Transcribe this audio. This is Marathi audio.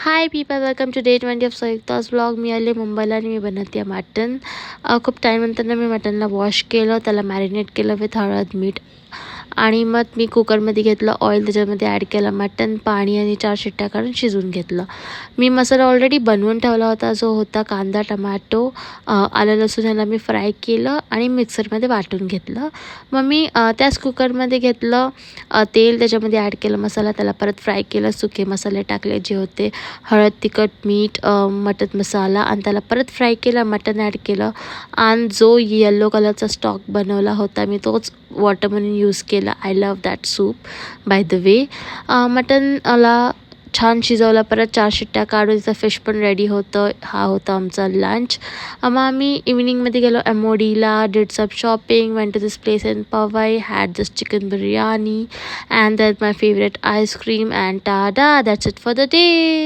High people, welcome to day 20 of Samyukta's blog. मी आले मुंबईला आणि मी बनवते मटन. खूप टाईमनंतर मी मटनला वॉश केलं, त्याला मॅरिनेट केलं विथ हळद मीठ आणि मग मी कुकरमध्ये घेतलं ऑइल, त्याच्यामध्ये ॲड केलं मटन, पाणी आणि 4 शिट्ट्या काढून शिजवून घेतलं. मी मसाला ऑलरेडी बनवून ठेवला होता, जो होता कांदा, टमॅटो, आलं लसूण ह्याला मी फ्राय केलं आणि मिक्सरमध्ये वाटून घेतलं. मग मी त्याच कुकरमध्ये घेतलं तेल, त्याच्यामध्ये ॲड केलं मसाला, त्याला परत फ्राय केलं, सुके मसाले टाकले जे होते हळद, तिखट, मीठ, मटन मसाला आणि त्याला परत फ्राय केलं, मटन ॲड केलं आणि जो येलो कलरचा स्टॉक बनवला होता मी तोच वॉटर म्हणून यूज केला. I love that soup by the way. मटनला छान शिजवलं, परत 4 शिट्ट्या काढून तिचं फिश पण रेडी होतं. हा होता आमचा लंच. मग आम्ही इव्हिनिंगमध्ये गेलो MODला, did some shopping, went to this place in Powai, had this chicken biryani and that my favourite ice cream and tada, that's it for the day.